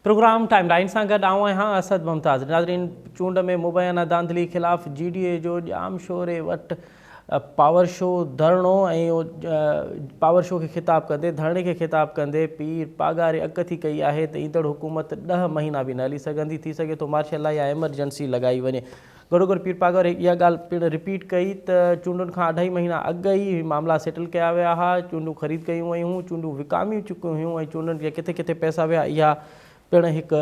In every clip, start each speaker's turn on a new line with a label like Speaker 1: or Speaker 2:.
Speaker 1: Programme timeline सां गॾु आऊं आहियां असद मुमताज़। नाज़रीन, चूंड में मुबैना धांधली ख़िलाफ़ GDA जो जाम शोरे वटि पावर शो धरणो ऐं पावर शो के ख़िताब कंदे धरणे के ख़िताब कंदे पीर पागारे अक थी कई आहे त ईंदड़ हुकूमत 10 महीना भी न हली सघंदी, थी सघे तो मार्शल लॉ या एमरजेंसी लगाई वञे। गॾोगॾु पीर पागारे इहा ॻाल्हि पिणु रिपीट कई त चूंडुनि खां 2.5 महीना अॻु ई मामला सेटल कया विया हुआ, चूंडूं ख़रीद कयूं वयूं, चूंडूं विकामियूं चुकियूं हुयूं ऐं चूंडुनि खे किथे किथे पैसा विया, इहा पिणु हिकु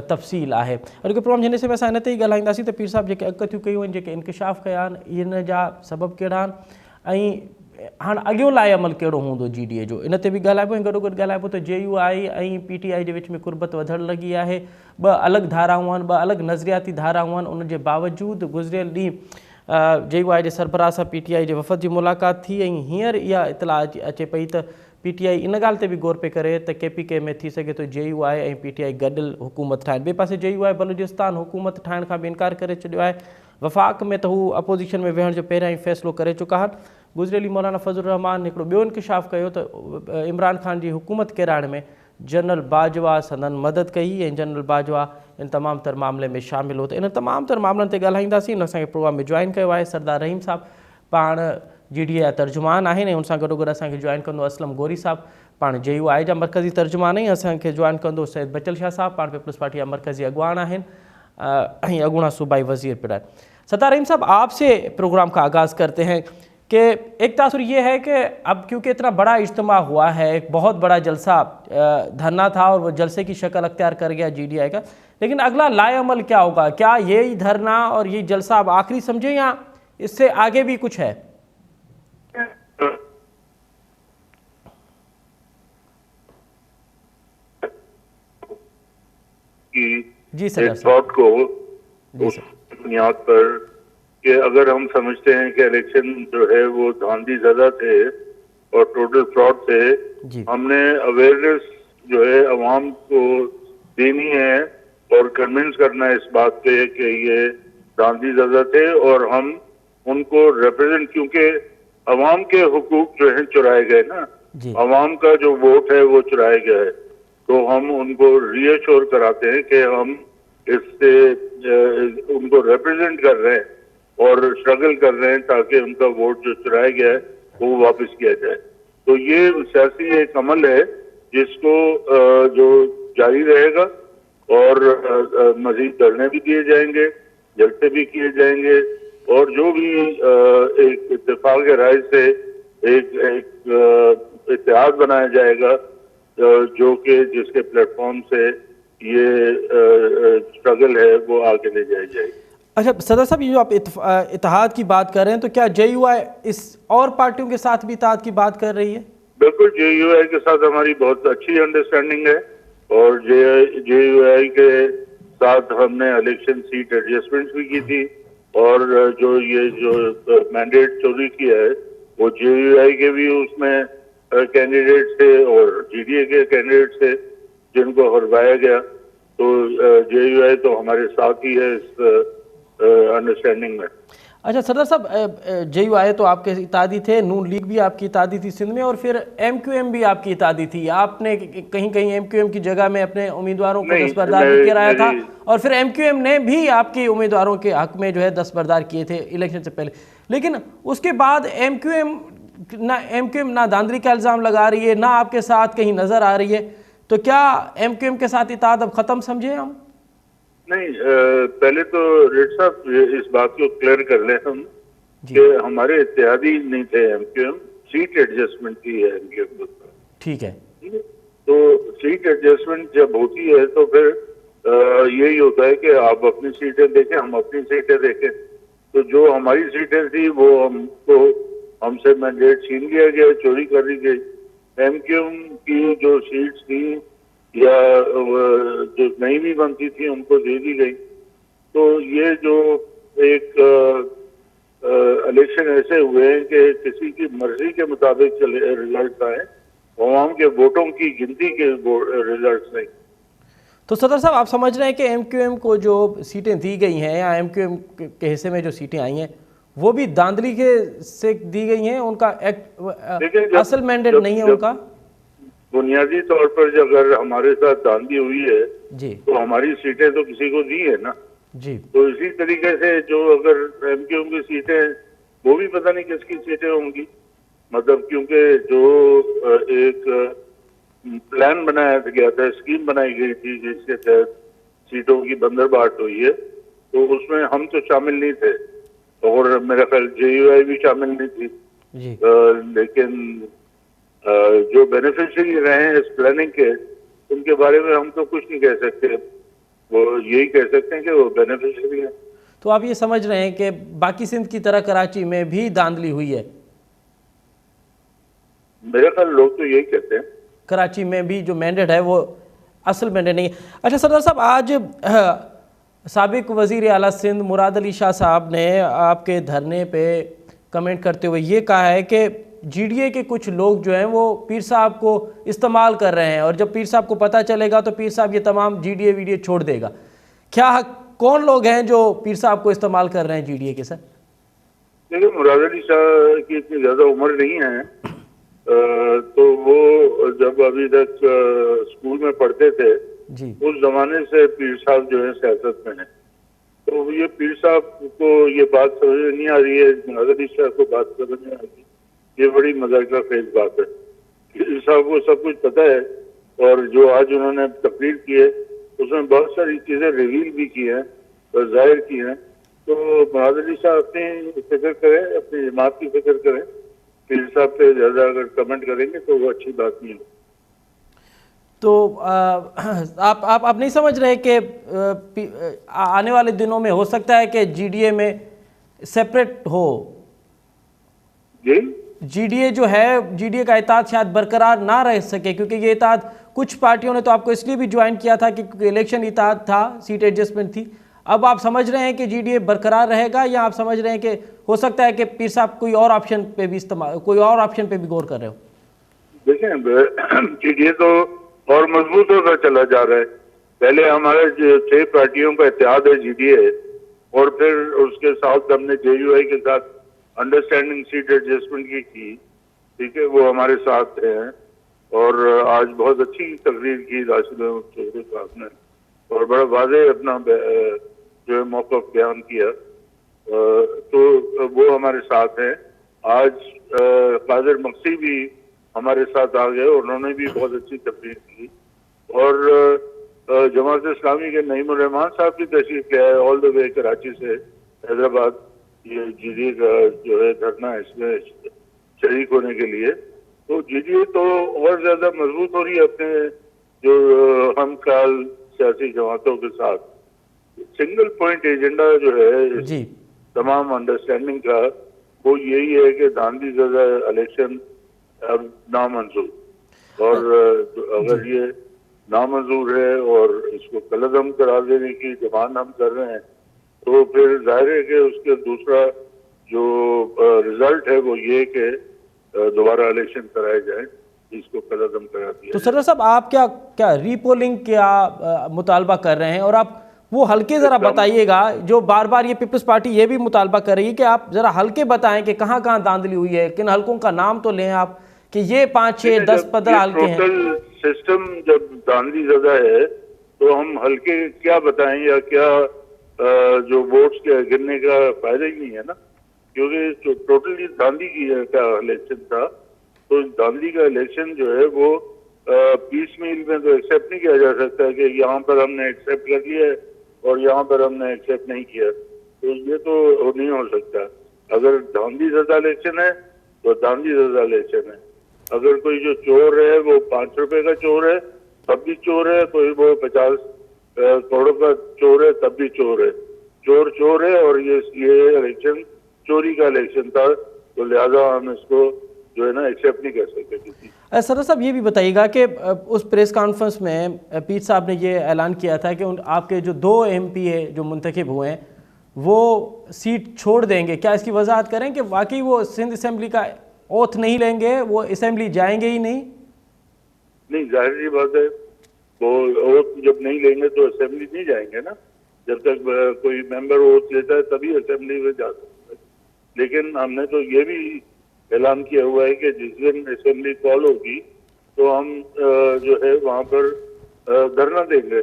Speaker 1: तफ़सील आहे। अॼु के प्रोग्राम जिन से असां इन ते ई ॻाल्हाईंदासीं त पीर साहिब जेके अक थियूं कयूं आहिनि, जेके इंकिशाफ़ कया आहिनि, इन जा सबब कहिड़ा आहिनि ऐं हाणे अॻियो लाइ अमल कहिड़ो हूंदो GDA जो, इन ते बि ॻाल्हाइबो ऐं गॾोगॾु ॻाल्हाइबो त JUI ऐं PTI जे विच में कुर्बत वधणु लॻी आहे। 2 अलॻि धाराऊं आहिनि, 2 अलॻि नज़रियाती धाराऊं आहिनि। उन जे बावजूदि गुज़िरियल ॾींहुं JUI जे सरबराह सां PTI जे वफ़द जी मुलाक़ात थी ऐं हींअर इहा इतला अचे पई त PTI इन ॻाल्हि ते बि गौर पे करे त KPK में थी सघे तो JUI ऐं PTI गॾियल हुकूमत ठाहिनि। ॿिए पासे JUI बलूचिस्तान हुकूमत ठाहिण खां बि इनकार करे छॾियो आहे। वफ़ाक़ में त हू अपोज़िशन में वेहण जो पहिरियां ई फ़ैसिलो करे चुका आहिनि। गुज़िरियल मौलाना फज़लुर रहमान हिकिड़ो ॿियो इंकिशाफ़ कयो त इमरान ख़ान जी हुकूमत किराइण में जनरल बाजवा संदन मदद कई ऐं जनरल बाजवा इन तमामु तर मामले में शामिल हो। त इन तमामु तर मामलनि ते ॻाल्हाईंदासीं। उन असांखे प्रोग्राम में जॉइन कयो आहे सरदार रहीम साहब, पाण GDA जा तर्जुमान आहिनि ऐं उन सां गॾोगॾु असांखे जॉइन कंदो असलम गोरी साहब, पाण JUI जा मरकज़ी तर्जुमान ऐं असांखे जॉइन कंदो सैयद बचल शाह साहब, पाण पीपल्स पार्टी जा मरकज़ी अॻवान आहिनि ऐं अॻूणा सूबाई वज़ीर पिण आहिनि। सरदार रहीम साहब, आपसे प्रोग्राम का आगाज़ करते हैं कि एक तासुर ये है कि अब क्योंकि इतना बड़ा इज्तिमा हुआ है, एक बहुत बड़ा जलसा धरना था और वो जलसे की शक्ल अख्तियार कर गया GDI का, लेकिन अगला लाए अमल क्या होगा? क्या यही धरना और ये जलसा अब आखिरी समझे या इससे आगे भी कुछ है? जी सर
Speaker 2: को उस बुनियाद पर कि अगर हम समझते हैं कि इलेक्शन जो है वो धांधली ज़्यादा थे और टोटल फ्रॉड थे, हमने अवेयरनेस जो है अवाम को देनी है और कन्विंस करना है इस बात पे कि ये धांधली ज़्यादा थे और हम उनको रिप्रेजेंट, क्योंकि अवाम के हुकूक जो है चुराए गए ना, अवाम का जो वोट है वो चुराया गया है, तो हम उनको रीअश्योर कराते हैं कि हम इससे उनको रिप्रेजेंट कर रहे हैं और स्ट्रगल कर रहे हैं ताकि उनका वोट जो चुराया गया है वो वापस किया जाए। तो ये सियासी एक अमल है जिसको जो जारी रहेगा और मजीद धरने भी दिए जाएंगे, जलसे भी किए जाएंगे और जो भी एक इत्तेफाक राय से एक इत्तेहाद बनाया जाएगा जो कि जिसके प्लेटफॉर्म से ये स्ट्रगल है वो आगे ले जाई जाएगी।
Speaker 1: अच्छा सदर साहब, ये जो आप इत्तेहाद की बात कर रहे हैं तो क्या JUI इस और पार्टियों के साथ भी इत्तेहाद की बात कर रही है?
Speaker 2: बिल्कुल, JUI के साथ हमारी बहुत अच्छी अंडरस्टैंडिंग है और JUI के साथ हमने इलेक्शन सीट एडजस्टमेंट भी की थी और जो ये जो मैंडेट चोरी किया है वो JUI के भी उसमें कैंडिडेट थे और GDA के कैंडिडेट थे जिनको हरवाया गया, तो JUI तो हमारे साथ ही है इस अंडरस्टैंडिंग में।
Speaker 1: अच्छा सरदार साहब, JUI तो आपके इत्तेहादी थे, नून लीग भी आपकी इत्तेहादी थी सिंध में और फिर MQM भी आपकी इत्तेहादी थी। आपने कहीं कहीं MQM की जगह में अपने उम्मीदवारों को दस्तबरदार भी कराया था और फिर MQM ने भी आपके उम्मीदवारों के हक में जो है दस्तबरदार किए थे इलेक्शन से पहले, लेकिन उसके बाद MQM ना धांधली का इल्ज़ाम लगा रही है, ना आपके साथ कहीं नज़र आ रही है, तो क्या MQM के साथ इत्तेहाद अब ख़त्म समझे हम?
Speaker 2: नहीं, पहले तो रेड साहब इस बात को क्लियर कर लें हम कि हमारे इत्तेहादी नहीं थे MQM, सीट एडजस्टमेंट की है MQM।
Speaker 1: ठीक है,
Speaker 2: तो सीट एडजस्टमेंट जब होती है तो फिर यही होता है कि आप अपनी सीटें देखें, हम अपनी सीटें देखें। तो जो हमारी सीटें थी वो हमसे मैंडेट छीन लिया गया, चोरी कर दी गई। MQM की जो सीट्स थी या जो नहीं भी बनती थी उनको दे दी गई। तो ये जो एक इलेक्शन ऐसे हुए हैं कि किसी की मर्जी के मुताबिक रिजल्ट आए, अवाम के वोटों की गिनती के रिजल्ट नहीं।
Speaker 1: तो सदर साहब, आप समझ रहे हैं कि MQM को जो सीटें दी गई हैं या MQM के हिस्से में जो सीटें आई हैं वो भी धांधली के से दी गई हैं, उनका असल मैंडेट नहीं है उनका?
Speaker 2: बुनियादी तौर पर जो अगर हमारे साथ धांधली हुई है
Speaker 1: जी
Speaker 2: तो हमारी सीटें तो किसी को दी है ना।
Speaker 1: जी
Speaker 2: तो इसी तरीके से जो अगर एमक्यूएम की सीटें, वो भी पता नहीं किसकी सीटें होंगी। मतलब क्योंकि जो एक प्लान बनाया गया था, स्कीम बनाई गई थी जिसके तहत सीटों की बंदरबाट हुई है, तो उसमें हम तो शामिल नहीं थे और मेरा ख्याल जेयूआई भी शामिल नहीं थी।
Speaker 1: जी
Speaker 2: लेकिन जो बेनिफिशियरी रहे हैं इस प्लानिंग के, उनके बारे में हम तो कुछ नहीं कह सकते। वो यही कह सकते हैं कि वो बेनिफिशियरी है।
Speaker 1: तो आप ये समझ रहे हैं कि बाकी सिंध की तरह कराची में भी धांधली हुई है?
Speaker 2: मेरे ख्याल लोग तो यही कहते हैं।
Speaker 1: कराची में भी जो मैंडेट है वो असल मैंडेट नहीं है। अच्छा सरदार साहब, आज साबिक वज़ीर आला सिंध मुराद अली शाह साहब ने आपके धरने पे कमेंट करते हुए ये कहा है कि जीडीए के कुछ लोग जो हैं वो पीर साहब को इस्तेमाल कर रहे हैं और जब पीर साहब को पता चलेगा तो पीर साहब ये तमाम जीडीए वीडीए छोड़ देगा। क्या कौन लोग हैं जो पीर साहब को इस्तेमाल कर रहे हैं जीडीए के? सर
Speaker 2: देखिए, मुराद अली शाह की इतनी ज्यादा उम्र नहीं है, तो वो जब अभी तक स्कूल में पढ़ते थे
Speaker 1: जी
Speaker 2: उस जमाने से पीर साहब जो है सियासत में है। तो ये पीर साहब को ये बात समझ नहीं आ रही है, मुराद अली शाह को बात समझ नहीं आ रही, ये बड़ी मजाक खेज बात है। पीर साहब को सब कुछ पता है और जो आज उन्होंने तकरीर की है उसमें बहुत सारी चीजें रिवील भी की हैं और जाहिर की हैं। तो मुराद अली शाह अपनी फिक्र करें, अपनी जमात की फिक्र करें। पीर साहब पे ज्यादा अगर कमेंट करेंगे तो वो अच्छी बात नहीं होगी।
Speaker 1: तो आप नहीं समझ रहे कि आने वाले दिनों में हो सकता है कि जीडीए में सेपरेट हो?
Speaker 2: जी,
Speaker 1: जीडीए जो है, जीडीए का इत्तेहाद शायद बरकरार ना रह सके, क्योंकि ये इत्तेहाद कुछ पार्टियों ने तो आपको इसलिए भी ज्वाइन किया था कि इलेक्शन इत्तेहाद था, सीट एडजस्टमेंट थी। अब आप समझ रहे हैं कि जीडीए बरकरार रहेगा या आप समझ रहे हैं कि हो सकता है कि पीर साहब कोई और ऑप्शन पे भी गौर कर रहे हो?
Speaker 2: देखें, जीडीए तो और मजबूत होता चला जा रहा है। पहले हमारे जो 6 पार्टियों का इत्तेहाद है जीडीए, और फिर उसके साथ हमने जेयूआई के साथ अंडरस्टैंडिंग सीट एडजस्टमेंट की, ठीक है, वो हमारे साथ हैं। और आज बहुत अच्छी तकरीर की राशिद अहमद चौधरी साहब ने और बड़ा वाज़ेह अपना जो है मौक़िफ़ बयान किया, तो वो हमारे साथ हैं। आज कादिर मक्सी भी हमारे साथ आ गए, उन्होंने भी बहुत अच्छी तकरीर की। और जमात इस्लामी के नईमुर रहमान साहब की तशरीफ ले आए ऑल द वे कराची से हैदराबाद, ये जीडीए का जो है धरना है इसमें शरीक होने के लिए। तो जीडीए तो और ज्यादा मजबूत हो रही है अपने जो हम ख्याल सियासी जमातों के साथ। सिंगल पॉइंट एजेंडा जो है
Speaker 1: जी
Speaker 2: तमाम अंडरस्टैंडिंग का, वो यही है कि धांधली ज़्यादा इलेक्शन अब नामंजूर। और अगर ये नामंजूर है और इसको कलअदम करा देने की डिमांड हम कर रहे हैं, तो फिर जाहिर है कि उसके दूसरा जो रिजल्ट है वो ये कि दोबारा इलेक्शन कराए जाए, इसको कलअदम करा दिया।
Speaker 1: तो सरदार साहब, आप क्या रीपोलिंग क्या मुतालबा कर रहे हैं? और आप वो हल्के ज़रा बताइएगा, जो बार बार ये पीपल्स पार्टी ये भी मुतालबा कर रही है कि आप ज़रा हल्के बताएं कि कहाँ कहाँ धांधली हुई है, किन हल्कों का नाम तो लें आप, कि ये 5, 6, 10, 15 हल्के हैं।
Speaker 2: टोटल सिस्टम जब धांधली ज़्यादा है तो हम हल्के क्या बताएं, या क्या जो वोट्स के गिनने का फायदा ही नहीं है ना, क्योंकि टोटली धांधली की का इलेक्शन था। तो धांधली का इलेक्शन जो है वो पीस मील में तो एक्सेप्ट नहीं किया जा सकता कि यहाँ पर हमने एक्सेप्ट कर लिया है और यहाँ पर हमने एक्सेप्ट नहीं किया। तो ये तो नहीं हो सकता। अगर धांधली ज़्यादा इलेक्शन है तो धांधली ज़्यादा इलेक्शन है। अगर कोई जो चोर है वो 5 रुपए का चोर है तब भी चोर है, कोई वो 50 करोड़ का चोर है तब भी चोर है। चोर चोर है और ये इलेक्शन चोरी का इलेक्शन था, तो लिहाजा हम इसको जो है ना एक्सेप्ट नहीं कर सकते किसी।
Speaker 1: सर साहब, ये भी बताइएगा कि उस प्रेस कॉन्फ्रेंस में पीर साहब ने ये ऐलान किया था कि आपके जो 2 MP है जो मुंतखब हुए हैं वो सीट छोड़ देंगे। क्या इसकी वजाहत करें कि वाकई वो सिंध असम्बली का ओथ नहीं लेंगे, वो असम्बली जाएंगे ही नहीं?
Speaker 2: नहीं, जाहिर सी बात है, वो ओथ जब नहीं लेंगे तो असेंबली नहीं जाएंगे ना। जब तक कोई मेंबर ओथ लेता है तभी असेंबली में जा सकता है। लेकिन हमने तो ये भी ऐलान किया हुआ है कि जिस दिन असेंबली कॉल होगी तो हम जो है वहाँ पर धरना देंगे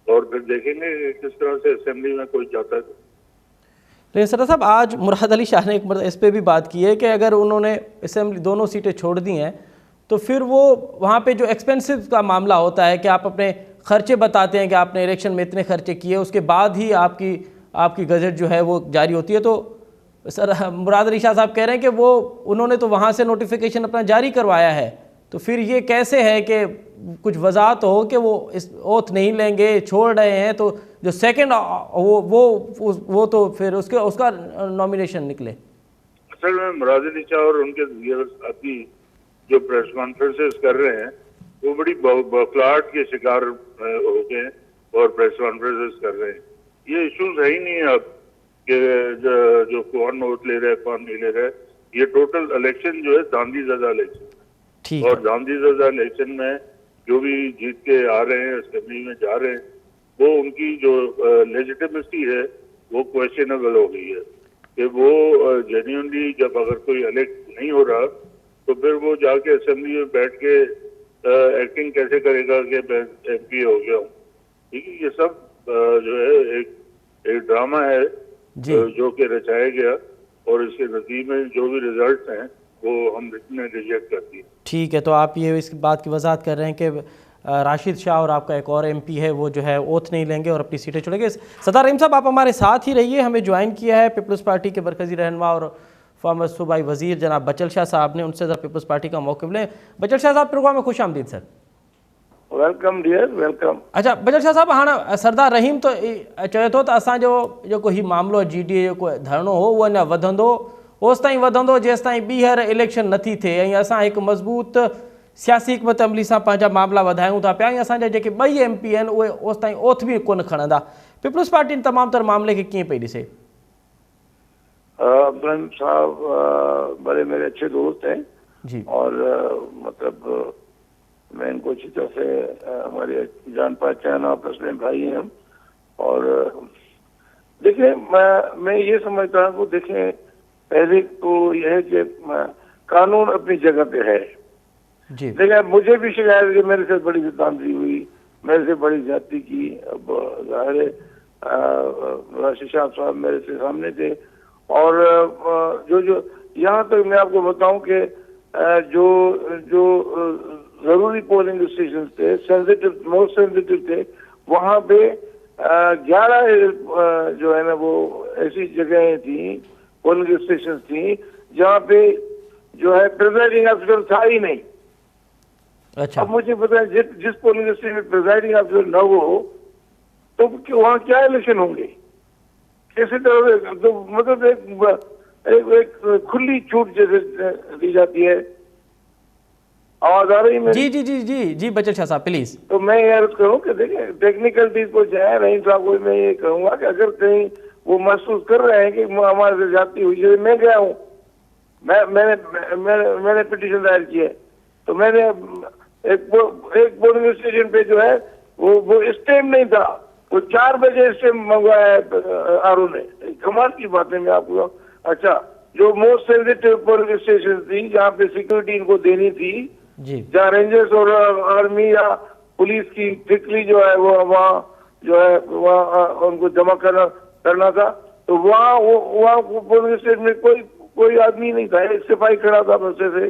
Speaker 2: और फिर देखेंगे कि किस तरह से असेंबली में कोई जाता है।
Speaker 1: लेकिन सर साहब आज मुराद अली शाह ने एक मतलब इस पर भी बात की है कि अगर उन्होंने असेंबली दोनों सीटें छोड़ दी हैं तो फिर वो वहाँ पे जो एक्सपेंसिव का मामला होता है कि आप अपने खर्चे बताते हैं कि आपने इलेक्शन में इतने खर्चे किए, उसके बाद ही आपकी गजट जो है वो जारी होती है। तो सर मुराद अली शाह साहब कह रहे हैं कि वो उन्होंने तो वहाँ से नोटिफिकेशन अपना जारी करवाया है, तो फिर ये कैसे है कि कुछ वजाहत हो कि वो इस ओथ नहीं लेंगे, छोड़ रहे हैं, तो जो सेकंड वो तो फिर उसका नॉमिनेशन निकले।
Speaker 2: असल में मुराद अली शाह और उनके साथी जो प्रेस कॉन्फ्रेंसेस कर रहे हैं वो बड़ी बौखलाहट के शिकार हो गए और प्रेस कॉन्फ्रेंसेस कर रहे हैं। ये इश्यूज है ही नहीं अब कि जो कौन वोट ले रहा है कौन नहीं ले रहा है। ये टोटल इलेक्शन जो है धांधलीज़दा इलेक्शन, और धांधलीज़दा इलेक्शन में जो भी जीत के आ रहे हैं असेंबली में जा रहे हैं वो उनकी जो लेजिटिमेसी है वो क्वेश्चनेबल हो गई है कि वो जेन्युइनली जब अगर कोई इलेक्ट नहीं हो रहा तो फिर वो जाके असेंबली में बैठ के एक्टिंग कैसे करेगा कि मैं MP हो गया हूँ। ठीक है, ये सब जो है एक ड्रामा है जो कि रचाया गया और इसके नतीजे में जो भी रिजल्ट हैं वो हम रिजेक्ट करती है।
Speaker 1: ठीक है, तो आप ये इस बात की वजाहत कर रहे हैं कि राशिद शाह और आपका एक और MP है वो जो है ओथ नहीं लेंगे और अपनी सीटें छोड़ेंगे। सत्तार रहीम साहब आप हमारे साथ ही रहिए, हमें ज्वाइन किया है पीपल्स पार्टी के मरकजी रहनुमा और फॉर्मर सूबाई वजीर जनाब बचल शाह साहब ने, उनसे पीपल्स पार्टी का मौक़िफ़ लें। बचल शाह साहब प्रोग्राम में खुश आमदीद सर।
Speaker 3: Welcome dear, welcome.
Speaker 1: अच्छा बचल शाह साहब, हाँ सरदार रहीम तो चए थो त असांजो जेको ही मामलो GDA जो धरणो हो वो अञा वधंदो, होसि ताईं वधंदो जेसि ताईं ॿीहर इलेक्शन नथी थिए ऐं असां हिकु मज़बूत सियासी हिकमत अमली सां पंहिंजा मामला वधायूं था पिया ऐं असांजा जेके ॿई MP आहिनि उहे होसि ताईं ओथ बि कोन खणंदा। पीपल्स पार्टी तमामु तर मामले खे कीअं पई ॾिसे?
Speaker 3: अब्दुल साहब बड़े मेरे अच्छे दोस्त हैं
Speaker 1: जी, और
Speaker 3: मतलब मैं इनको अच्छी तरह से हमारे जान पहचान आपस में भाई हैं हम। और देखिए मैं ये समझता हूँ, देखें पहले तो यह है कि कानून अपनी जगह पे है। देखिए मुझे भी शिकायत है कि मेरे से बड़ी धांधली हुई, मेरे से बड़ी ज्यादती की। अब जाहिर है राशिद शाह साहब मेरे से सामने थे और जो यहाँ तक मैं आपको बताऊं कि जो जरूरी पोलिंग स्टेशन थे, सेंसिटिव मोस्ट सेंसिटिव थे, वहाँ पे 11 जो है ना वो ऐसी जगहें थी, पोलिंग स्टेशन थी जहाँ पे जो है प्रिजाइडिंग ऑफिसर था ही नहीं।
Speaker 1: अच्छा, अब
Speaker 3: मुझे पता है जिस पोलिंग स्टेशन में प्रिजाइडिंग ऑफिसर न हो तो वहाँ क्या इलेक्शन होंगे, कैसे तरह? तो मतलब एक खुली छूट जैसे दी जाती है। आवाज आ रही है?
Speaker 1: जी जी जी जी जी बचल शाह साहब प्लीज।
Speaker 3: तो मैं ये अर्ज करूँ कि देखिए टेक्निकलिटीज को जाए नहीं साहब, को मैं ये कहूँगा कि अगर कहीं वो महसूस कर रहे हैं कि हमारे से ज्यादती हुई, जैसे मैं गया हूँ, मैंने पिटीशन दायर की है, तो मैंने एक पोलिंग स्टेशन पे जो है वो स्टेम नहीं था, वो 4 बजे स्टेम मंगवाया है आरओ ने। कमाल की बात है मैं आपको। अच्छा, जो मोस्ट सेंसिटिव पोलिंग स्टेशन थी जहाँ पे सिक्योरिटी इनको देनी थी, जहाँ रेंजर्स और आर्मी या पुलिस की फिक्री जो है वो वहाँ जो है वहाँ उनको जमा करना था, तो वहाँ पोलिंग स्टेशन में कोई आदमी नहीं था, एक सिपाही खड़ा था बस से।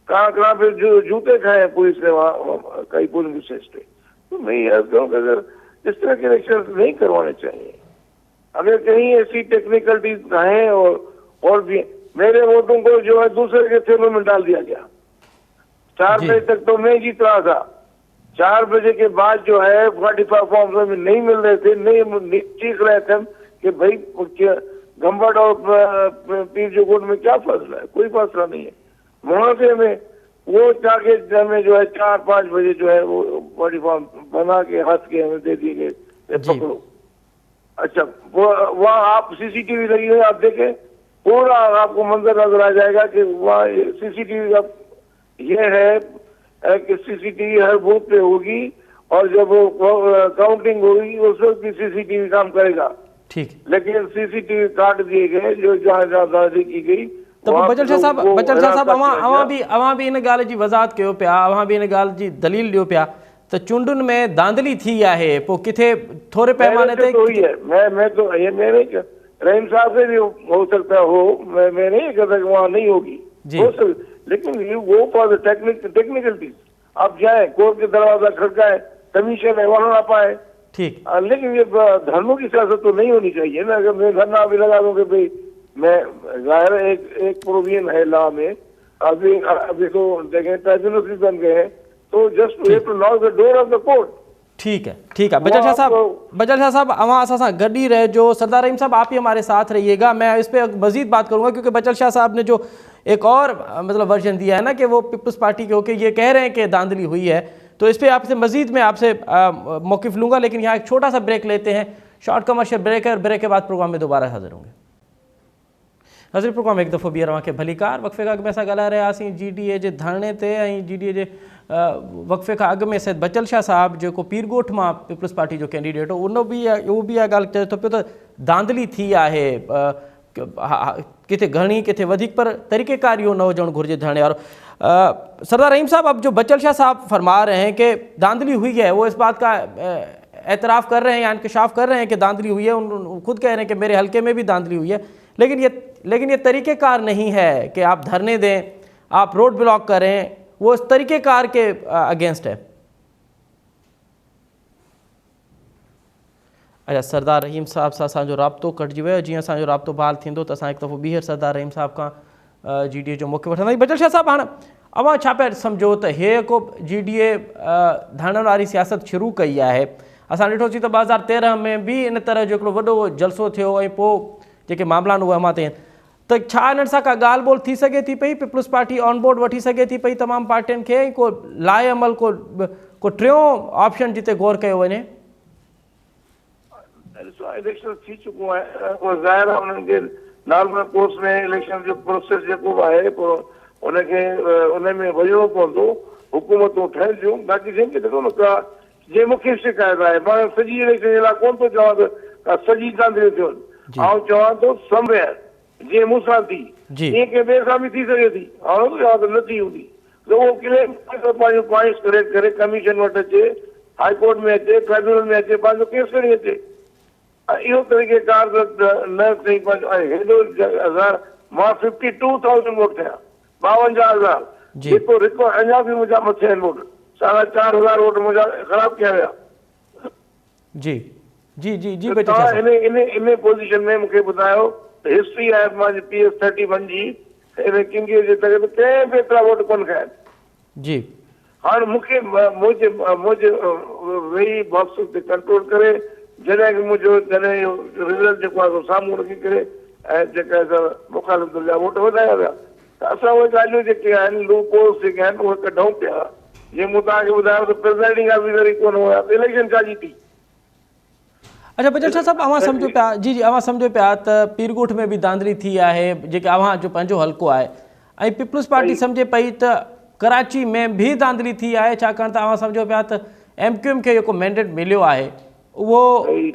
Speaker 3: कहाँ पे जो जूते खाए पुलिस ने वहाँ कई पोलिंग स्टेशन पे। तो मैं ये कहूँ कि अगर इस तरह के इलेक्शन नहीं करवाने चाहिए, अगर कहीं ऐसी टेक्निकलिटीज हैं और भी मेरे वोटों को जो है दूसरे के थैलों में डाल दिया गया। 4 बजे तक तो मैं जीत रहा था, 4 बजे के बाद जो है 45 फॉर्म में नहीं मिल रहे थे, नहीं चीख रहे थे कि भाई गंबट और पीर जोकोट में क्या फैसला है, कोई फैसला नहीं है। मुआवजे में वो जाके हमें जो है 4-5 बजे जो है वो बॉडी फॉर्म बना के हाथ के हमें दे दिए गए, पकड़ो। अच्छा, वो वहाँ आप CCTV लगी हुई, आप देखें पूरा आपको मंजर नजर आ जाएगा कि वहाँ CCTV का ये है कि CCTV हर बूथ पे होगी और जब वो काउंटिंग होगी उस वक्त भी CCTV काम करेगा।
Speaker 1: ठीक,
Speaker 3: लेकिन CCTV काट दिए गए, जो जहाँ दादी की गई
Speaker 1: तो बचल शाह साहब अवां भी इन ॻाल्हि जी वज़ाहत कयो पिया, अवां भी इन ॻाल्हि जी दलील ॾियो पिया त चूंडुनि में धांधली थी आहे, पोइ किथे थोरे पैमाने ते
Speaker 3: मैं तो ये मेरे रहीम साहब से भी हो सकता हो, मैं नहीं कहता कि वहाँ नहीं होगी, लेकिन वो फॉर द टेक्निकलिटीज आप जाए, कोर्ट के दरवाजा खड़काए, कमीशन है वहाँ ना पाए,
Speaker 1: ठीक,
Speaker 3: लेकिन ये धर्मों की सियासत तो नहीं होनी चाहिए ना। अगर मैं धरना भी लगा दूं कि भाई मैं जाहिर एक प्रोविजन है लॉ में, अभी तो देखें ट्राइब्यूनल भी बन गए हैं, तो just to knock the door of the court.
Speaker 1: ठीक है बचल शाह साहब अवां असा सां गॾ ही रहिजो। सरदार रहीम साहब आप ही हमारे साथ रहिएगा, मैं इस पे मजीद बात करूंगा क्योंकि बचल शाह साहब ने जो एक और मतलब वर्जन दिया है ना कि वो पीपल्स पार्टी के होके ये कह रहे हैं कि धांधली हुई है, तो इस पे आपसे मजीद मैं आपसे मौक़िफ़ लूँगा, लेकिन यहाँ एक छोटा सा ब्रेक लेते हैं, शॉर्ट कमर्शियल ब्रेक है, और ब्रेक के बाद प्रोग्राम में दोबारा हाजिर होंगे। हज़रत प्रोग्राम एक दफ़ो ॿीहर तव्हांखे भलीकार। वक़्फ़े खां अॻु में असां ॻाल्हाए रहियासीं GDA जे धरणे ते, ऐं GDA जे वक़्फ़े खां अॻु में सैयद बचल शाह साहब जेको पीरगोठ मां पीपल्स पार्टी जो कैंडिडेट हो, उहो बि इहा ॻाल्हि चए थो पियो त धांधली थी आहे किथे घणी किथे वधीक, पर तरीक़ेकार इहो न हुजणु घुरिजे धरणे वारो। सरदार रहीम साहब, अब जो बचल शाह साहब फरमा रहे हैं कि धांधली हुई है, वो इस बात का एतराफ़ कर रहे हैं या इंकशाफ कर रहे हैं कि धांधली हुई है, उन खुद कह रहे हैं कि मेरे हल्के में भी धांधली हुई है, लेकिन ये तरीक़ेकार नहीं है कि आप धरने दें, आप रोड ब्लॉक करें, वो इस तरीक़ेकार के अगेंस्ट है। अच्छा, सरदार रहीम साहब सां असांजो राब्तो कटिजी वियो। जीअं असांजो राब्तो बहाल थींदो त असां हिकु दफ़ो ॿीहर सरदार रहीम साहब खां GDA जो मौक़ो वठंदासीं। बचल शाह साहब, हाणे अवां छा पिया सम्झो त हे को GDA धरणनि वारी सियासत शुरू कई आहे? असां ॾिठोसीं त 2013 में भी इन तरह जो हिकिड़ो वॾो जलसो थियो, ऐं पोइ जेके मामला उहे अमा ते आहिनि, त छा इन्हनि सां का ॻाल्हि ॿोल थी सघे थी पई? पीपल्स पार्टी ऑन बोर्ड वठी सघे थी पई तमामु पार्टियुनि खे, ऐं को लाए अमल को टियों ऑप्शन जिते गौर कयो वञे?
Speaker 3: इलेक्शन थी चुको है, ज़ाहिर है उन्हनि खे नॉर्मल कोर्स में इलेक्शन जो प्रोसेस जेको आहे पोइ उनखे उन में वञिणो पवंदो, हुकूमतूं ठहिजूं। बाक़ी जंहिंखे ॾिठो न का जे मूंखे शिकायत आहे, मां सॼी इलेक्शन जे लाइ कोन थो चवां त सॼी धांधलियूं थियनि, आउं चवां थो समवेयर जीअं मूंसां थी ईअं कंहिं ॿिए सां बि थी सघे थी, हाणे नथो चवां त न थी हूंदी, त उहो क्लेम पंहिंजो पॉइंट्स कलेक्ट करे कमीशन वटि अचे, हाई कोर्ट में अचे, ट्राइब्यूनल में अचे, पंहिंजो केस खणी अचे। इहो तरीक़ेकार न थी हेॾो मां 52,000 वोट थिया, 52,000 जेको रिकॉर्ड अञा बि मुंहिंजा मथे आहिनि वोट, 4,500 वोट मुंहिंजा ख़राब कया विया।
Speaker 1: जी जी जी जी
Speaker 3: इन पोज़ीशन में मूंखे ॿुधायो हिस्ट्री आहे मुंहिंजी PS31 जी, इन किंगे जे तहत कंहिं बि एतिरा वोट कोन खया
Speaker 1: जी।
Speaker 3: हाणे मूंखे मुंहिंजे वेही बॉक्स ते कंट्रोल करे जॾहिं मुंहिंजो रिज़ल्ट जेको आहे साम्हूं रखी करे ऐं जेका मुखालिफ़ जा वोट वधाया विया, त असां उहे ॻाल्हियूं जेके आहिनि लूप होल्स जेके आहिनि उहे कढूं पिया। जीअं मूं तव्हांखे ॿुधायो त प्रिज़ाइडिंग ऑफिसर ई कोन हुया, इलेक्शन छा जीती?
Speaker 1: अच्छा बचल शाह साहब, अवां सम्झो पिया जी अवां सम्झो पिया त पीरगोठ में भी धांधली थी आहे, जेके अवां जो पंहिंजो हल्को आहे, ऐं पीपल्स पार्टी सम्झे पई त कराची में भी धांधली थी आहे, छाकाणि त अवां सम्झो पिया त MQM खे जेको मैंडेट मिलियो आहे उहो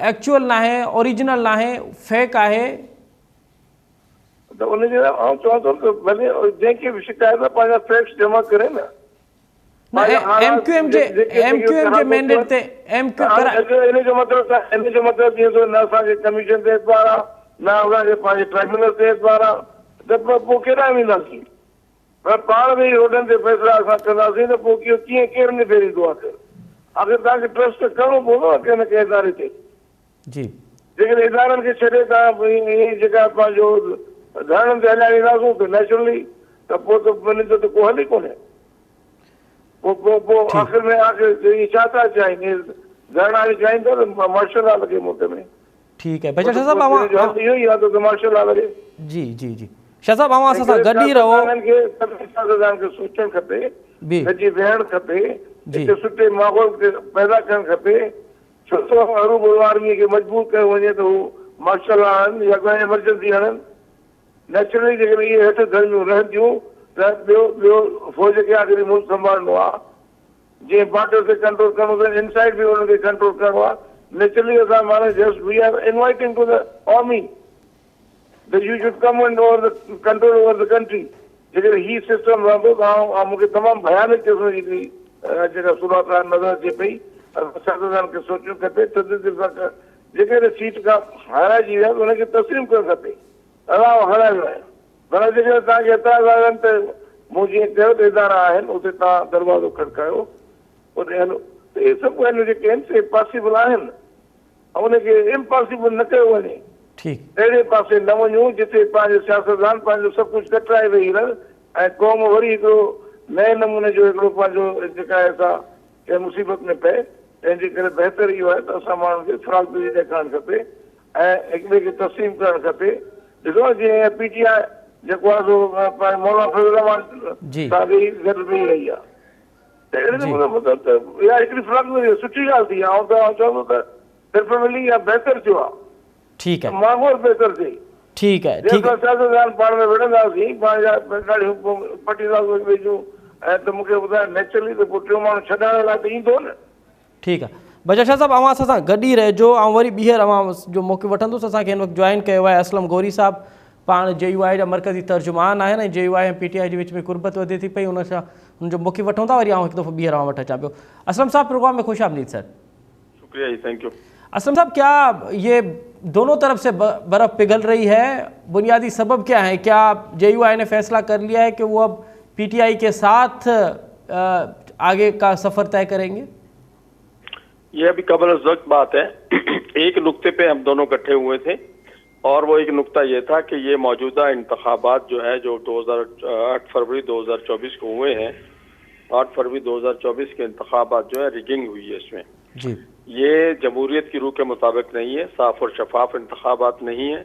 Speaker 1: एक्चुअल न आहे, ओरिजिनल न आहे, फेक आहे।
Speaker 3: त उनजे लाइ आउं चवां थो त भले जंहिंखे बि शिकायत आहे पंहिंजा फैक्ट्स जमा करे न।
Speaker 1: MQM जे मैंडेट ते
Speaker 3: इन जो मतिलबु जीअं न असांखे कमीशन ते एतबार आहे, न असांखे पंहिंजे ट्राइब्यूनल ते एतबार आहे, त पोइ केॾां वेंदासीं? पर पाण बि रोडनि ते फ़ैसिला असां कंदासीं त पोइ कीअं केरु निबेरींदो आहे? आख़िर तव्हांखे ट्रस्ट करिणो पवंदो आहे कंहिं न कंहिं इदारे ते।
Speaker 1: जी
Speaker 3: जेकॾहिं इदारनि खे छॾे तव्हां ईअं जेका पंहिंजो धरणनि ते हलिया वेंदासूं त नेचुरली त पोइ त वञे त को हल ई कोन्हे। पोइ आख़िर में आख़िर छा था चाहिनि? धरणा बि चाहिनि था त मार्शल लॉ लॻे मुल्क में।
Speaker 1: ठीकु आहे बचल शाह साहब,
Speaker 3: इहो ई आहे त मार्शल लॉ लॻे।
Speaker 1: जी जी जी शाह साहब, असां सां गॾु ई रहो।
Speaker 3: खे सोचणु खपे, गॾिजी वेहणु खपे, हिकु सुठे माहौल पैदा करणु खपे। छो त हरू आर्मीअ खे मजबूर कयो वञे त हू मार्शल लॉ हणनि या कंहिं एमरजेंसी हणनि। नेचुरली जेकॾहिं इहे हेठि धरमियूं रहंदियूं त ॿियो फ़ौज खे आख़िरी मुल्क संभालणो आहे, जीअं बॉर्डर ते कंट्रोल करिणो अथनि, इनसाइड बि हुनखे कंट्रोल करिणो आहे। नेचुरली असां माना just we are inviting to the army that you should come and over the control over the country. जेकर ही सिस्टम रहंदो त मूंखे तमामु भयानक क़िस्म जी जेका सूरत नज़र अचे पई सियासतदान खे सोचणु खपे जेकर सीट खां हाराइजी विया त हुनखे तस्लीम करणु खपे अलाह हरायो आहे पर जेकर तव्हांखे एतिरा आहिनि त मूं जीअं कयो त इदारा आहिनि उते तव्हां दरवाज़ो खड़कायो उते हलो त इहे सभु ॻाल्हियूं जेके आहिनि से पॉसिबल आहिनि ऐं उनखे इम्पॉसिबल न कयो वञे अहिड़े पासे न वञूं जिते पंहिंजो सियासतदान पंहिंजो सभु कुझु कटराए वेही रहनि ऐं क़ौम वरी हिकिड़ो नए नमूने जो हिकिड़ो पंहिंजो जेका आहे सा कंहिं मुसीबत में पए तंहिंजे करे बहितर इहो आहे त असां माण्हुनि खे फ़राक़ी ॾेखारणु खपे ऐं हिक ॿिए खे तस्लीम करणु खपे ॾिसो जीअं PTI जेको आहे सो मौलाना फज़ल रहमान सां बि गॾु वेही रही आहे त अहिड़े नमूने मतिलबु त इहा हिकिड़ी फ़राक़ी सुठी ॻाल्हि थी आहे ऐं तव्हां चवंदो त डेफिनेटली इहा बहितर थियो आहे
Speaker 1: ठीक है
Speaker 3: माहौल बेहतर थे
Speaker 1: ठीक है
Speaker 3: सियासतदान पाण में विढ़ंदासीं पंहिंजा ॾाढियूं पटींदासीं वेझूं ऐं त मूंखे ॿुधाए नेचुरली त पोइ टियों माण्हू छॾाइण लाइ त ईंदो न
Speaker 1: ठीक है बजा शाह साहब अवां सां गॾु ई रहिजो ऐं वरी ॿीहर अवां जो मौक़ो वठंदुसि असांखे हिन वक़्तु जॉइन कयो आहे असलम गौरी साहब पाण JUI जा मरकज़ी तर्जुमान आहिनि ऐं JUI ऐं PTI जे विच में कुर्बत वधे थी पई हुन सां हुनजो मौक़ो वठूं था वरी आउं हिकु दफ़ो ॿीहर वठणु अचां पियो असलम साहब प्रोग्राम में ख़ुशि आमदीद सर
Speaker 4: शुक्रिया जी थैंक यू
Speaker 1: असलम साहब क्या ये दोनों तरफ से बर्फ़ पिघल रही है बुनियादी सबब क्या है क्या JUI ने फैसला कर लिया है कि वो अब PTI के साथ आगे का सफ़र तय करेंगे
Speaker 4: ये अभी कबल वक्त बात है एक नुक्ते पे हम दोनों इकट्ठे हुए थे और वो एक नुक्ता ये था कि ये मौजूदा इंतखाबात जो है जो 8 फरवरी 2024 को हुए हैं 8 फरवरी 2024 के इंतखाबात जो है रिगिंग हुई है इसमें
Speaker 1: जी
Speaker 4: ये जमहूरियत की रूह के मुताबिक नहीं है साफ और शफाफ इंतखाबात नहीं है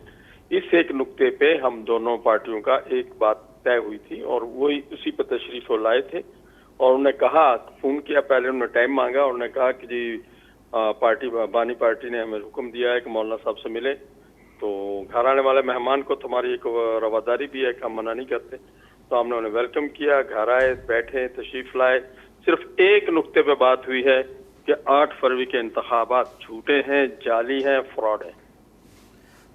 Speaker 4: इस एक नुक्ते पे हम दोनों पार्टियों का एक बात तय हुई थी और वही उसी पर तशरीफ लाए थे और उन्होंने कहा फ़ोन किया पहले उन्होंने टाइम मांगा उन्होंने कहा कि जी पार्टी बानी पार्टी ने हमें हुक्म दिया है कि मौलाना साहब से मिले तो घर आने वाले मेहमान को तुम्हारी एक रवादारी भी है कि हम मना नहीं करते तो हमने उन्हें वेलकम किया घर आए बैठे तशरीफ लाए सिर्फ एक नुक्ते पे बात हुई है कि 8 फरवरी के इंतखाबात झूठे हैं जाली हैं फ्रॉड है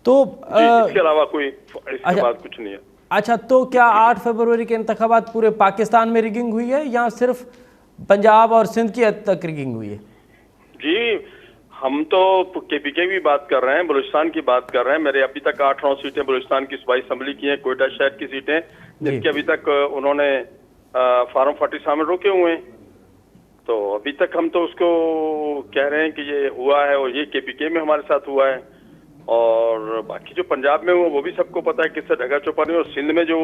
Speaker 1: तो
Speaker 4: इसके अलावा कोई इसके बाद कुछ नहीं है
Speaker 1: अच्छा तो क्या 8 फरवरी के इंतखाबात पूरे पाकिस्तान में रिगिंग हुई है या सिर्फ पंजाब और सिंध की हद तक रिगिंग हुई है
Speaker 4: जी हम तो KPK की बात कर रहे हैं बलूचिस्तान की बात कर रहे हैं मेरे अभी तक 8-9 सीटें बलूचिस्तान की सूबाई असम्बली की हैं कोयटा शहर की सीटें जिनके अभी तक उन्होंने फार्म 40 में रोके हुए हैं तो अभी तक हम तो उसको कह रहे हैं कि ये हुआ है और ये KPK में हमारे साथ हुआ है और बाकी जो पंजाब में हुआ वो भी सबको पता है किससे ढगा चौपानी और सिंध में जो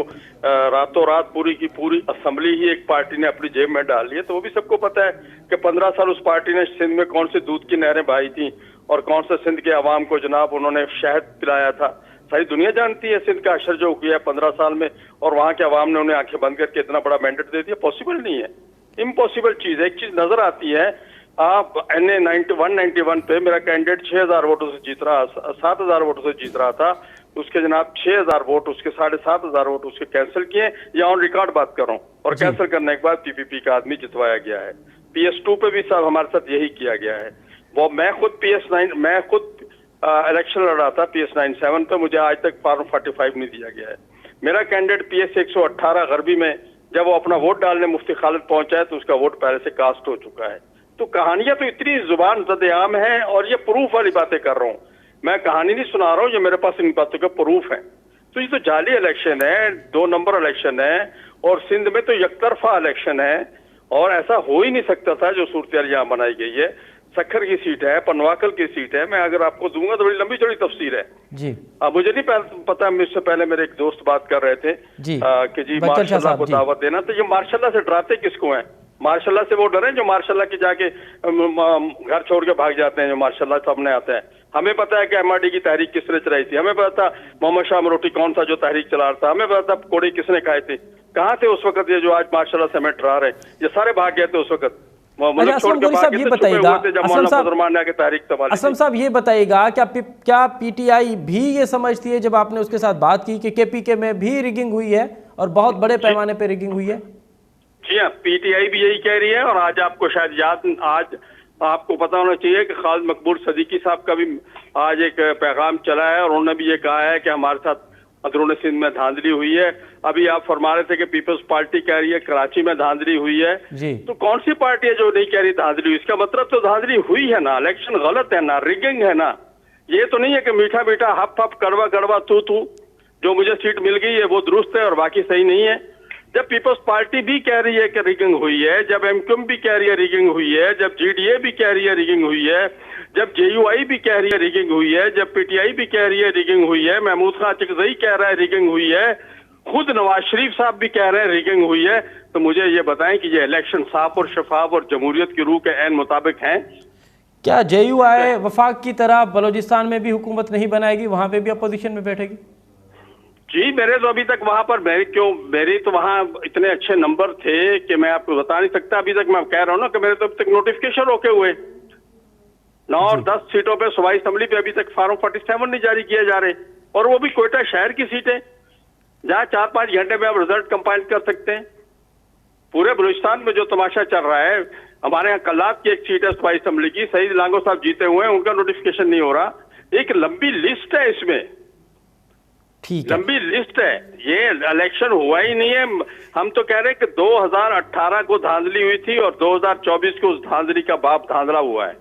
Speaker 4: रातों रात पूरी की पूरी असेंबली ही एक पार्टी ने अपनी जेब में डाल ली है तो वो भी सबको पता है कि 15 साल उस पार्टी ने सिंध में कौन से दूध की नहरें बहाई थी और कौन से सिंध के अवाम को जनाब उन्होंने शहद पिलाया था सारी दुनिया जानती है सिंध का अशर जो किया है 15 साल में और वहाँ के अवाम ने उन्हें आंखें बंद करके इतना बड़ा मैंडेट दे दिया पॉसिबल नहीं है इम्पॉसिबल चीज़ है एक चीज़ नजर आती है आप NA 191 पे मेरा कैंडिडेट 6000 वोटों से जीत रहा 7000 वोटों से जीत रहा था उसके जनाब 6000 वोट उसके 7500 वोट उसके कैंसिल किए या ऑन रिकॉर्ड बात कर रहा हूँ और कैंसिल करने के बाद PPP का आदमी जितवाया गया है PS2 पे भी साहब हमारे साथ यही किया गया है वो मैं खुद इलेक्शन लड़ा था PS97 पे मुझे आज तक फॉर्म 45 नहीं दिया गया है मेरा कैंडिडेट PS 118 गरबी में जब वो अपना वोट डालने मुफ्ती खालिद पहुंचा है तो उसका वोट पहले से कास्ट हो चुका है तो कहानियां तो इतनी जुबान ज़द-ए-आम है और ये प्रूफ वाली बातें कर रहा हूँ मैं कहानी नहीं सुना रहा हूँ ये मेरे पास इन बातों का प्रूफ है तो ये तो जाली इलेक्शन है 2 नंबर इलेक्शन है और सिंध में तो यकतरफा इलेक्शन है और ऐसा हो ही नहीं सकता था जो सूरत यहाँ बनाई गई है सखर की सीट है पनवाकल की सीट है मैं अगर आपको दूंगा तो बड़ी लंबी चौड़ी तफसीर है जी अब मुझे नहीं पता मुझसे पहले मेरे एक दोस्त बात कर रहे थे जी कि जी मार्शल्लाह को दावत देना तो ये मार्शल्लाह से डराते किसको हैं मार्शल्लाह से वो डरे जो मार्शल्लाह के जाके घर छोड़ के भाग जाते हैं जो मार्शल्लाह सामने आते हैं हमें पता है कि MRD की तहरीक किस तरह चलाई थी हमें पता था मोहम्मद शाह मरोटी कौन सा जो तहरीक चला रहा था हमें पता था कोड़े किसने खाए थे कहाँ थे उस वक्त ये जो आज मार्शल्लाह से हमें डरा रहे ये सारे भाग गए थे उस वक्त
Speaker 1: असलम साहब ये बताइएगा क्या PTI भी ये समझती है जब आपने उसके साथ बात की कि KPK में भी रिगिंग हुई है और बहुत बड़े पैमाने पे रिगिंग हुई है
Speaker 4: जी हाँ PTI भी यही कह रही है और आज आपको शायद याद आज आपको पता होना चाहिए कि खालिद मकबूल सदीकी साहब का भी आज एक पैगाम चला है और उन्होंने भी ये कहा है कि हमारे साथ अंदरूनी सिंध में धांधली हुई है। अभी आप फरमा रहे थे कि पीपल्स पार्टी कह रही है कराची में धांधली हुई है
Speaker 1: जी।
Speaker 4: तो कौन सी पार्टी है जो नहीं कह रही धांधली हुई? इसका मतलब तो धांधली हुई है ना, इलेक्शन गलत है ना, रिगिंग है ना। ये तो नहीं है कि मीठा मीठा हप हप कड़वा कड़वा तू तू जो मुझे सीट मिल गई है वो दुरुस्त है और बाकी सही नहीं है। जब पीपल्स पार्टी भी कह रही है कि रिगिंग हुई है, जब एमक्यूएम भी कह रही है रिगिंग हुई है, जब जीडीए भी कह रही है रिगिंग हुई है, जब जेयूआई भी कह रही है रिगिंग हुई है, जब पीटीआई भी कह रही है रिगिंग हुई है, महमूद खान चिकजई कह रहा है रिगिंग हुई है, खुद नवाज शरीफ साहब भी कह रहे हैं रिगिंग हुई है, तो मुझे ये बताएं कि ये इलेक्शन साफ और शफाफ और जमहूरियत की रूह के ऐन मुताबिक हैं?
Speaker 1: क्या जेयूआई वफाक की तरह बलूचिस्तान में भी हुकूमत नहीं बनाएगी, वहां पे भी अपोजिशन में बैठेगी?
Speaker 4: जी, मेरे तो अभी तक वहां पर मेरी तो वहां इतने अच्छे नंबर थे कि मैं आपको बता नहीं सकता। अभी तक मैं कह रहा हूं ना कि मेरे तो अभी तक नोटिफिकेशन रोके हुए 9 और 10 सीटों पे सूबाई असेंबली पे अभी तक फॉर्म 47 नहीं जारी किए जा रहे, और वो भी कोयटा शहर की सीटें जहां 4-5 घंटे में आप रिजल्ट कंपाइल कर सकते हैं। पूरे बलूचिस्तान में जो तमाशा चल रहा है, हमारे यहाँ कल्लात की एक सीट है सूबाई असेंबली की, सईद लांगो साहब जीते हुए हैं, उनका नोटिफिकेशन नहीं हो रहा। एक लंबी लिस्ट है इसमें,
Speaker 1: ठीक है,
Speaker 4: लंबी लिस्ट है। ये इलेक्शन हुआ ही नहीं है। हम तो कह रहे हैं कि 2018 को धांधली हुई थी और 2024 को उस धांधली का बाप धांधला हुआ है।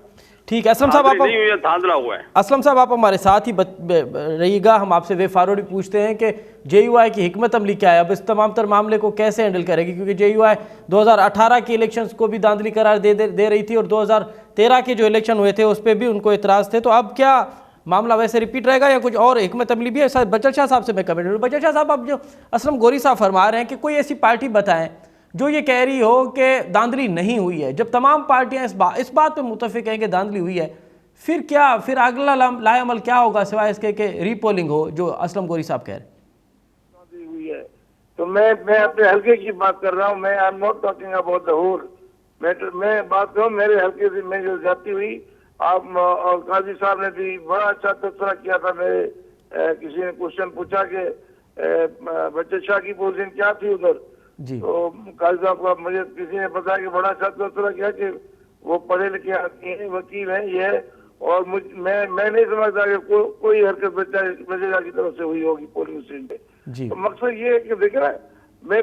Speaker 1: ठीक है असलम साहब, आप
Speaker 4: नहीं हुई है, धांधला हुआ है।
Speaker 1: असलम साहब आप हमारे साथ ही रहिएगा। हम आपसे वे फारूडी पूछते हैं कि जेयूआई की हिकमत अमली क्या है, अब इस तमाम तर मामले को कैसे हैंडल करेगी, क्योंकि जेयूआई 2018 के इलेक्शंस को भी धांधली करार दे रही थी और 2013 के जो इलेक्शन हुए थे उस पर भी उनको एतराज़ थे। तो अब क्या मामला वैसे रिपीट रहेगा या कुछ और हिकमत अमली भी है? बचल शाह साहब से मैं कमेंट करूँ। बचल शाह साहब, अब जो असलम गोरी साहब फरमा रहे हैं कि कोई ऐसी पार्टी बताएं जो ये कह रही हो कि धांधली नहीं हुई है, जब तमाम पार्टियां इस बात पे मुतफिक हैं कि धांधली हुई है, फिर अगला लाएअमल क्या होगा सिवाय इसके कि रीपोलिंग हो, जो असलम गोरी साहब कह रहे हैं?
Speaker 3: हुई है तो मैं अपने हल्के की बात कर रहा हूँ। मैं I am not talking about the whole. मैं बात कर रहा हूँ मेरे हल्के से में जो जाती हुई। आप और काजी साहब ने भी बड़ा अच्छा तबसरा किया था। मेरे किसी ने क्वेश्चन पूछा कि बच्चे शाह की पोजीशन क्या थी उधर, तो काजी साहब को मुझे किसी ने बताया कि बड़ा अच्छा तबसरा किया कि वो पढ़े लिखे आदमी हैं, वकील हैं, ये है। और मैं नहीं समझता कि कोई हरकत बच्चे शाह की तरफ से हुई होगी पोलिंग स्टेशन पे। तो मकसद ये है कि देख रहा है, मैं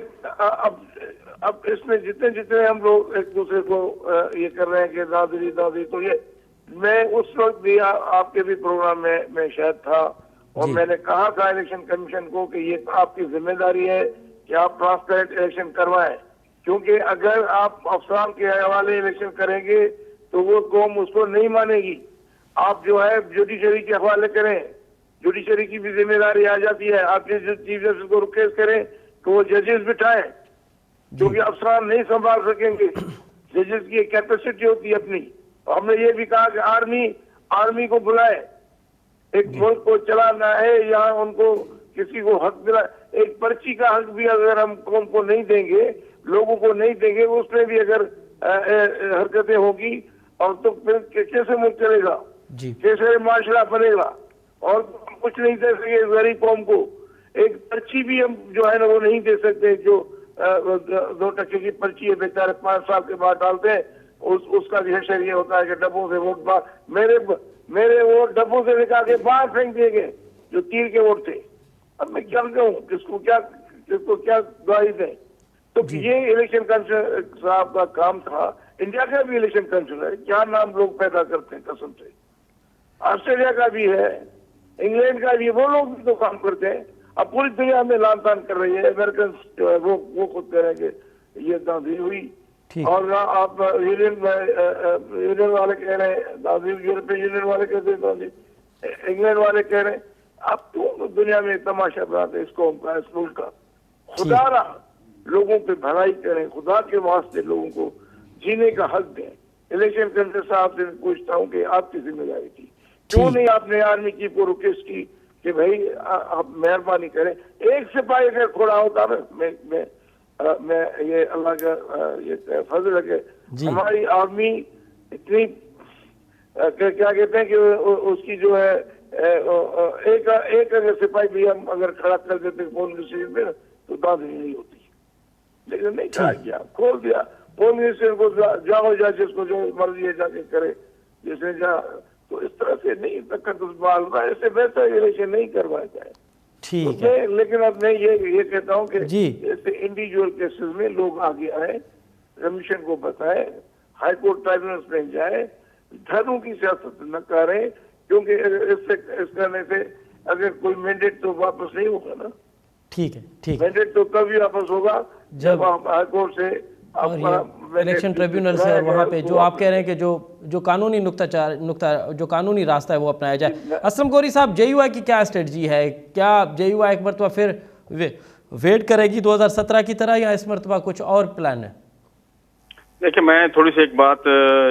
Speaker 3: अब इसमें जितने हम लोग एक दूसरे को ये कर रहे हैं कि दादी, तो ये मैं उस वक्त भी आपके भी प्रोग्राम में मैं शायद था और मैंने कहा था इलेक्शन कमीशन को कि ये आपकी जिम्मेदारी है कि आप ट्रांसपेरेंट इलेक्शन करवाएं, क्योंकि अगर आप अफसरान के हवाले इलेक्शन करेंगे तो वो कौम उसको नहीं मानेगी। आप जो है जुडिशरी के हवाले करें, जुडिशरी की भी जिम्मेदारी आ जाती है। आप चीफ जस्टिस को रिक्वेस्ट करें तो वो जजेस बिठाएं, क्योंकि अफसरान नहीं संभाल सकेंगे। जजेस की कैपेसिटी होती है अपनी। हमने ये भी कहा कि आर्मी को बुलाए, एक मुल्क को चलाना है, यहाँ उनको किसी को हक दिला। एक पर्ची का हक भी अगर हम कौम को नहीं देंगे, लोगों को नहीं देंगे, उसमें भी अगर हरकतें होगी और तो फिर कैसे मुल्क चलेगा, कैसे माशरा बनेगा? और कुछ नहीं दे सके गरीब कौम को। एक पर्ची भी हम जो है ना वो नहीं दे सकते, जो 2% की पर्ची है, बेचारे 5 साल के बाद डालते हैं। उसका भी हशर ये होता है कि डब्बों से वोट मेरे वोट डब्बों से निकाल के बाहर फेंक दिए गए, जो तीर के वोट थे। अब मैं क्या कहूँ, किसको क्या गवाही दें? तो ये इलेक्शन कमीशन साहब का काम था। इंडिया का भी इलेक्शन कमीशन है, क्या नाम लोग पैदा करते हैं कसम से। ऑस्ट्रेलिया का भी है, इंग्लैंड का भी, वो लोग भी तो काम करते हैं। अब पूरी दुनिया में लान तान कर रही है। अमेरिकन जो है वो खुद कह रहे हैं कि ये दादी हुई, और आप यूनियन वाले कह रहे हैं दादी, यूरोपियन यूनियन वाले कहते हैं दादी, इंग्लैंड वाले कह रहे हैं। आप तो दुनिया में तमाशा बनाते इस कौम का, इस मुल्क का। खुदा लोगों पे भलाई करें, खुदा के वास्ते लोगों को जीने का हक दें। इलेक्शन कमीशन साहब से पूछता हूँ कि आपकी जिम्मेदारी थी, क्यों नहीं आपने आर्मी की को रिक्वेस्ट की कि भाई आप मेहरबानी करें। एक सिपाही अगर खड़ा होता मैं ये अल्लाह का ये फजल है कि हमारी आर्मी इतनी क्या कहते हैं कि उसकी जो है एक अगर सिपाही भी हम अगर खड़ा कर देते पोलिंग स्टेशन पे तो दादी नहीं होती, लेकिन नहीं खड़ा किया, खोल दिया पोलिंग स्टेशन को। जाओ जिसको जो मर्जी है जाके करे, जैसे जा। तो इस तरह से नहीं तक ऐसे वैसा इलेक्शन नहीं करवाया जाए।
Speaker 1: ठीक है।
Speaker 3: लेकिन अब मैं ये कहता हूँ कि ऐसे इंडिविजुअल केसेस में लोग आगे आए, कमीशन को बताए, हाई कोर्ट ट्राइब्यूनल्स में जाए, धर्म की सियासत न करें, क्योंकि इस करने से अगर कोई मैंडेट तो वापस नहीं होगा ना।
Speaker 1: ठीक है।
Speaker 3: मैंडेट तो तभी वापस होगा जब आप हाई कोर्ट से
Speaker 1: इलेक्शन ट्रिब्यूनल से, और वहाँ पे जो आप कह रहे हैं कि जो कानूनी जो कानूनी रास्ता है वो अपनाया जाए। असलम गौरी साहब, JUI की क्या स्ट्रेटजी है? क्या JUI एक मरतबा फिर वेट करेगी 2017 की तरह, या इस मरतबा कुछ और प्लान है?
Speaker 4: देखिए, मैं थोड़ी सी एक बात,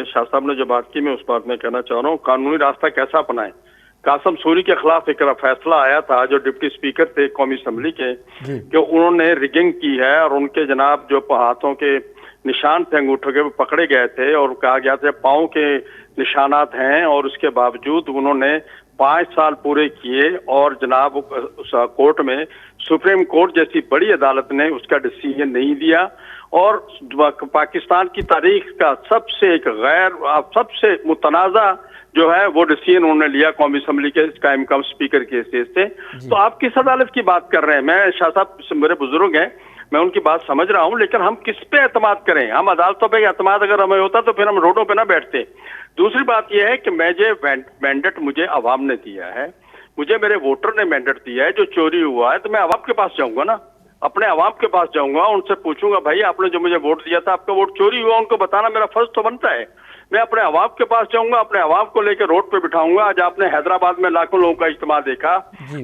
Speaker 4: शाह साहब ने जो बात की मैं उस बात में कहना चाह रहा हूँ। कानूनी रास्ता कैसा अपनाएं? कासम सूरी के खिलाफ एक फैसला आया था जो डिप्टी स्पीकर थे कौमी असेंबली के, कि उन्होंने रिगिंग की है और उनके जनाब जो हाथों के निशान थे अंगूठों के वो पकड़े गए थे और कहा गया था पाँव के निशानात हैं, और उसके बावजूद उन्होंने 5 साल पूरे किए और जनाब उस कोर्ट में, सुप्रीम कोर्ट जैसी बड़ी अदालत ने उसका डिसीजन नहीं दिया। और पाकिस्तान की तारीख का सबसे मुतनाज़ा जो है वो डिसीजन उन्होंने लिया कौमी असेंबली के कायम कम स्पीकर की हैसियत से। तो आप किस अदालत की बात कर रहे हैं? मैं, शाह साहब मेरे बुजुर्ग हैं, मैं उनकी बात समझ रहा हूं, लेकिन हम किस पे एतमाद करें? हम अदालतों पे एतमाद अगर हमें होता तो फिर हम रोडों पे ना बैठते। दूसरी बात यह है कि मैंडेट मुझे अवाम ने दिया है, मुझे मेरे वोटर ने मैंडेट दिया है। जो चोरी हुआ है तो मैं अवाम के पास जाऊंगा ना, अपने अवाम के पास जाऊंगा, उनसे पूछूंगा भाई आपने जो मुझे वोट दिया था, आपका वोट चोरी हुआ, उनको बताना मेरा फर्ज तो बनता है। मैं अपने अवाम के पास जाऊंगा, अपने अवाम को लेकर रोड पे बिठाऊंगा। आज आपने हैदराबाद में लाखों लोगों का इज्तिमा देखा,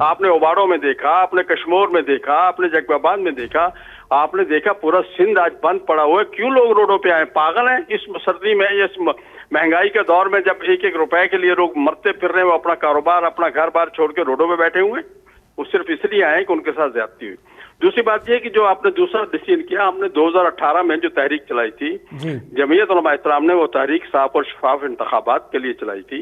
Speaker 4: आपने ओबाड़ो में देखा, आपने कश्मीर में देखा, आपने जैकबाबाद में देखा, आपने देखा पूरा सिंध आज बंद पड़ा हुआ है। क्यों लोग रोडों पे आए? पागल हैं? इस सर्दी में, इस महंगाई के दौर में जब 1-1 रुपए के लिए लोग मरते फिर रहे हैं, वो अपना कारोबार, अपना घर बार छोड़ के रोडों पे बैठे हुए, वो सिर्फ इसलिए आए कि उनके साथ ज्यादती हुई। दूसरी बात यह कि जो आपने दूसरा डिसीजन किया, हमने 2018 में जो तहरीक चलाई थी, जमीयत उलमा इस्लाम ने वो तहरीक साफ और शफाफ इंतखाबात के लिए चलाई थी।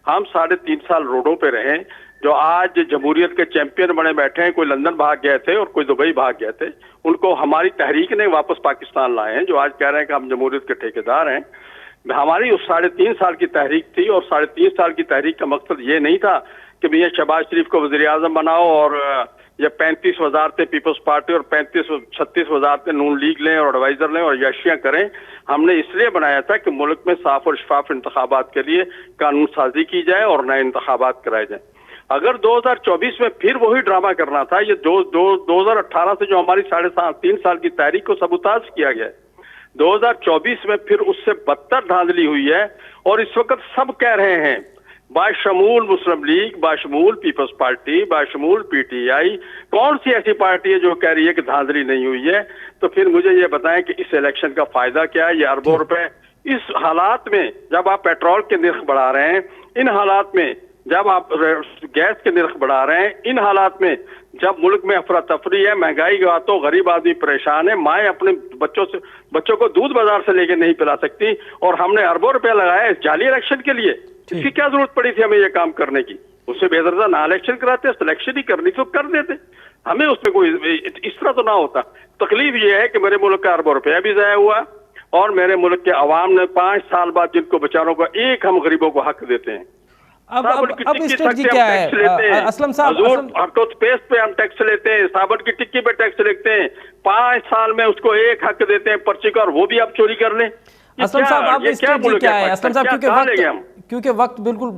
Speaker 4: हम 3.5 साल रोडों पे रहे। जो आज जमहूरियत के चैंपियन बने बैठे हैं, कोई लंदन भाग गए थे और कोई दुबई भाग गए थे, उनको हमारी तहरीक ने वापस पाकिस्तान लाए हैं। जो आज कह रहे हैं कि हम जमहूरियत के ठेकेदार हैं, हमारी उस 3.5 साल की तहरीक थी, और 3.5 साल की तहरीक का मकसद ये नहीं था कि भैया शहबाज शरीफ को वज़ीर आज़म बनाओ और या 35 वज़ारत पीपल्स पार्टी और 36 वज़ारत नून लीग लें और एडवाइजर लें और याशियां करें। हमने इसलिए बनाया था कि मुल्क में साफ और शफाफ इंतखाबात के लिए कानून साजी की जाए और नए इंतखाबात कराए जाए। अगर 2024 में फिर वही ड्रामा करना था, ये 2018 से जो हमारी 3.5 साल की तहरीक को सबूताज किया गया है, 2024 में फिर उससे बदतर धांधली हुई है। और इस वक्त सब कह रहे हैं, बाशमूल मुस्लिम लीग, बाशमूल पीपल्स पार्टी, बाशमूल PTI, कौन सी ऐसी पार्टी है जो कह रही है कि धांधली नहीं हुई है? तो फिर मुझे ये बताएं कि इस इलेक्शन का फायदा क्या है? ये अरबों रुपए इस हालात में, जब आप पेट्रोल के निर्ख बढ़ा रहे हैं, इन हालात में जब आप गैस के निर्ख बढ़ा रहे हैं, इन हालात में जब मुल्क में अफरा तफरी है, महंगाई के बातों, गरीब आदमी परेशान है, माएँ अपने बच्चों को दूध बाजार से लेकर नहीं पिला सकती, और हमने अरबों रुपया लगाया इस जाली इलेक्शन के लिए। इसकी क्या जरूरत पड़ी थी हमें ये काम करने की? उससे बेहतर था ना इलेक्शन कराते, सिलेक्शन ही करनी तो कर देते, हमें उसमें कोई इस तरह तो ना होता। तकलीफ ये है कि मेरे मुल्क का अरबों रुपया भी ज़ाया हुआ, और मेरे मुल्क के अवाम ने 5 साल बाद जिनको बेचारों को एक हम गरीबों को हक देते हैं।
Speaker 1: अब स्ट्रेटजी क्या है असलम साहब?
Speaker 4: टूथपेस्ट पे हम टैक्स लेते हैं, साबुन की टिक्की पे टैक्स लेते हैं, 5 साल में उसको एक हक देते हैं पर्ची का, और वो भी आप चोरी कर लें।
Speaker 1: असलम साहब, अब स्ट्रेटजी क्या है? असलम साहब, क्योंकि वक्त बिल्कुल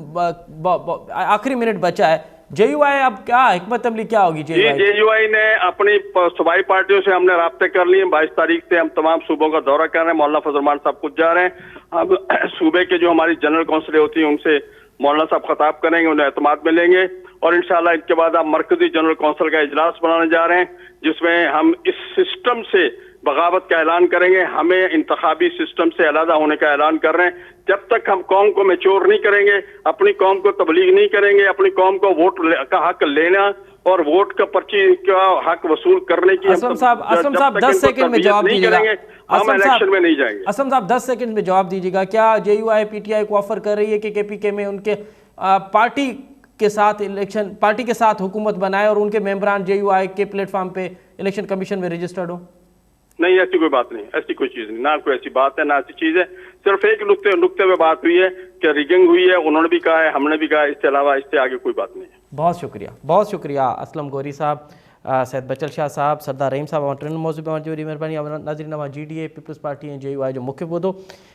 Speaker 1: आखिरी मिनट बचा है, JUI अब क्या हिकमत अमली क्या होगी?
Speaker 4: JUI ने अपनी सूबाई पार्टियों से हमने राब्ते कर लिए। 22 तारीख से हम तमाम सूबों का दौरा कर रहे हैं। मौलाना फजल रहमान साहब खुद जा रहे हैं। अब सूबे के जो हमारी जनरल काउंसिलें होती हैं उनसे मौलाना साहब खिताब करेंगे, उन्हें एतमाद में लेंगे, और इंशाल्लाह इनके बाद हम मरकजी जनरल काउंसिल का इजलास बनाने जा रहे हैं, जिसमें हम इस सिस्टम से बगावत का ऐलान करेंगे। हमें इंतखाबी सिस्टम से अलहदा होने का ऐलान कर रहे हैं। जब तक हम कौम को मैच्योर नहीं करेंगे, अपनी कौम को तबलीग नहीं करेंगे, अपनी कौम को वोट का हक लेना और वोट का पर्ची का हक वसूल करने की,
Speaker 1: असलम साहब 10 सेकंड में जवाब दीजिएगा।
Speaker 4: हम इलेक्शन में नहीं जाएंगे।
Speaker 1: असलम साहब 10 सेकंड में जवाब दीजिएगा। क्या JUI PTI को ऑफर कर रही है कि KPK में उनके पार्टी के साथ इलेक्शन, पार्टी के साथ हुकूमत बनाए और उनके मेंबरान JUI के प्लेटफॉर्म पे इलेक्शन कमीशन में रजिस्टर्ड हो?
Speaker 4: नहीं, ऐसी कोई बात नहीं, ऐसी कोई चीज नहीं, ना कोई ऐसी बात है, ना ऐसी चीज है। सिर्फ एक नुक्ते पे बात हुई है कि रिगिंग हुई है, उन्होंने भी कहा है, हमने भी कहा है, इसके अलावा इससे आगे कोई बात नहीं है।
Speaker 1: बहुत शुक्रिया असलम गौरी साहब, सैयद बचल शाह साहब, सरदार रहीम साहब और टिन मौजूद वरी महिरबानी। नाज़रीन GDA पीपल्स पार्टी ऐं JUI जो मुख्य ॿुधो।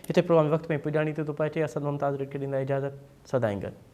Speaker 1: हिते प्रोग्राम वक़्त में पुॼाणी थो पहुचे। असद मुमताज़ के ॾींदा इजाज़त। सदाईं गॾु।